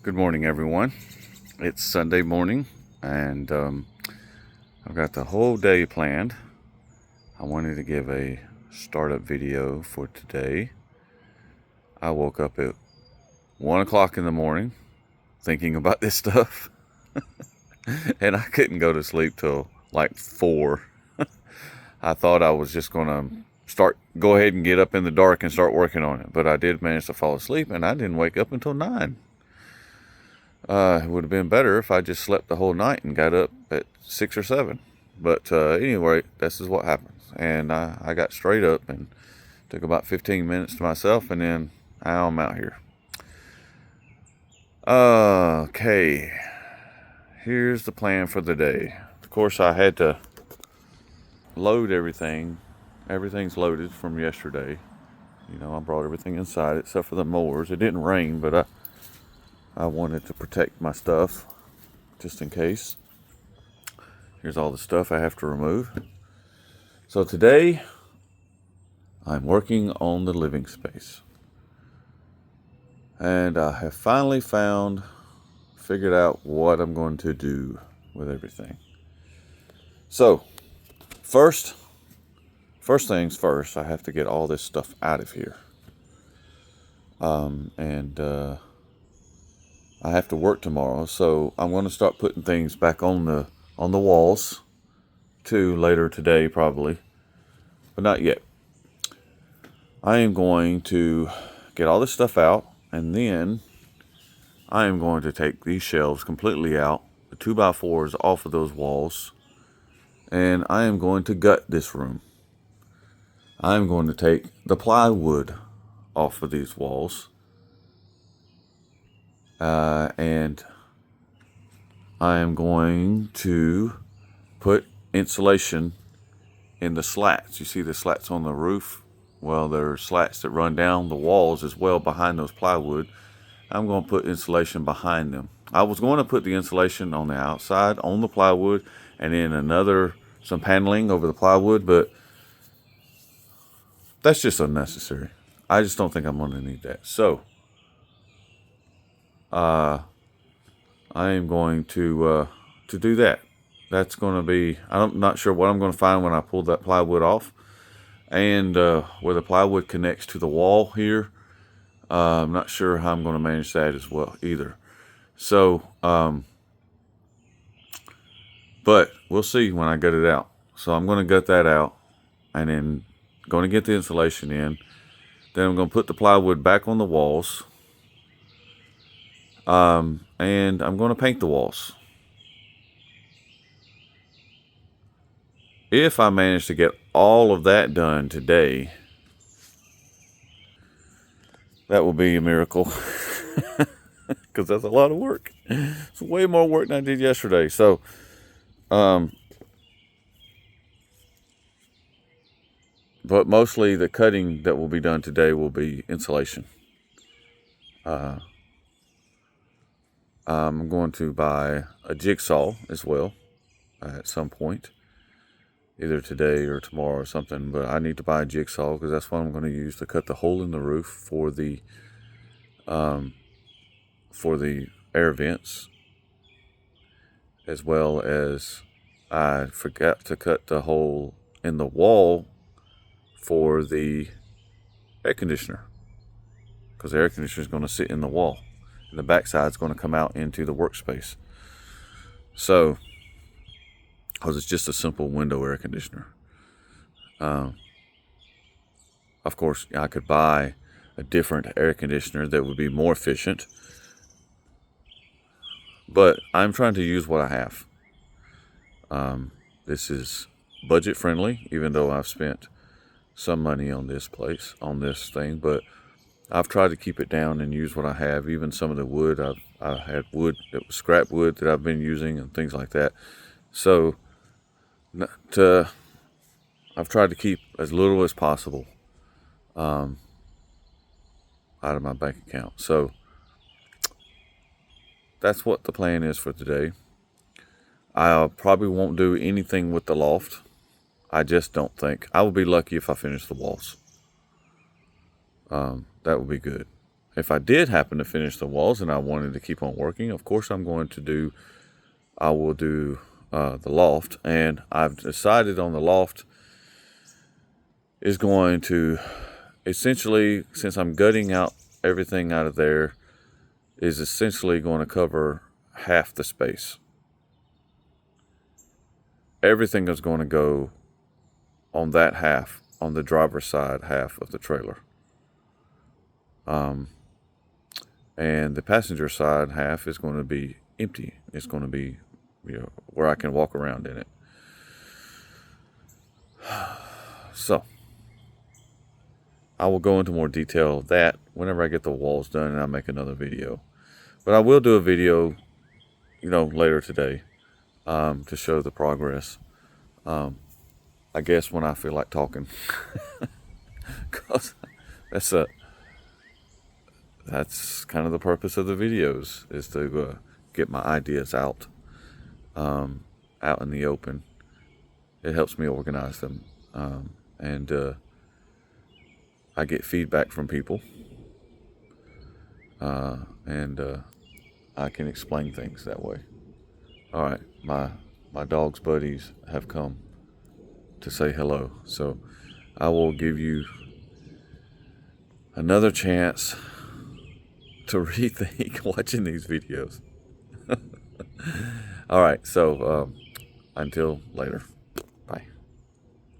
Good morning, everyone. It's Sunday morning, and I've got the whole day planned. I wanted to give a startup video for today. I woke up at 1 o'clock in the morning thinking about this stuff, and I couldn't go to sleep till like 4. I thought I was just going to go ahead and get up in the dark and start working on it, but I did manage to fall asleep, and I didn't wake up until 9. It would have been better if I just slept the whole night and got up at 6 or 7. But anyway, this is what happens. And I got straight up and took about 15 minutes to myself, and then I'm out here. Okay, here's the plan for the day. Of course, I had to load everything. Everything's loaded from yesterday. You know, I brought everything inside except for the mowers. It didn't rain, but I wanted to protect my stuff just in case. Here's all the stuff I have to remove. So today, I'm working on the living space. And I have finally figured out what I'm going to do with everything. So, first things first, I have to get all this stuff out of here. I have to work tomorrow, so I'm going to start putting things back on the walls too later today probably, but not yet. I am going to get all this stuff out, and then I am going to take these shelves completely out, the 2x4s off of those walls, and I am going to gut this room. I am going to take the plywood off of these walls, and I am going to put insulation in the slats. You see the slats on the roof? Well, there are slats that run down the walls as well behind those plywood. I'm going to put insulation behind them. I was going to put the insulation on the outside on the plywood, and then some paneling over the plywood, but that's just unnecessary. I just don't think I'm going to need that. So I am going to do that. That's going to be, I'm not sure what I'm going to find when I pull that plywood off, and where the plywood connects to the wall here. I'm not sure how I'm going to manage that as well either. So, but we'll see when I gut it out. So I'm going to gut that out, and then going to get the insulation in. Then I'm going to put the plywood back on the walls. And I'm going to paint the walls. If I manage to get all of that done today, that will be a miracle. Because that's a lot of work. It's way more work than I did yesterday. So, but mostly the cutting that will be done today will be insulation. I'm going to buy a jigsaw as well at some point, either today or tomorrow or something. But I need to buy a jigsaw because that's what I'm going to use to cut the hole in the roof for the air vents, as well as I forgot to cut the hole in the wall for the air conditioner, because the air conditioner is going to sit in the wall, and the backside is going to come out into the workspace. So, because it's just a simple window air conditioner. Of course, I could buy a different air conditioner that would be more efficient, but I'm trying to use what I have. This is budget friendly, even though I've spent some money on this thing, but I've tried to keep it down and use what I have. Even some of the wood, I had wood that was scrap wood that I've been using and things like that. So I've tried to keep as little as possible out of my bank account. So that's what the plan is for today. I probably won't do anything with the loft. I just don't think. I will be lucky if I finish the walls. That would be good. if I did happen to finish the walls and I wanted to keep on working, of course I will do the loft. And I've decided on the loft is going to essentially, since I'm gutting out everything out of there, is essentially going to cover half the space. Everything is going to go on that half, on the driver's side half of the trailer. And the passenger side half is going to be empty. It's going to be, where I can walk around in it. So I will go into more detail of that whenever I get the walls done and I make another video. But I will do a video, later today, to show the progress. I guess when I feel like talking, because that's kind of the purpose of the videos, is to get my ideas out in the open. It helps me organize them, and I get feedback from people, and I can explain things that way. All right, my dog's buddies have come to say hello, so I will give you another chance to rethink watching these videos. All right, so until later.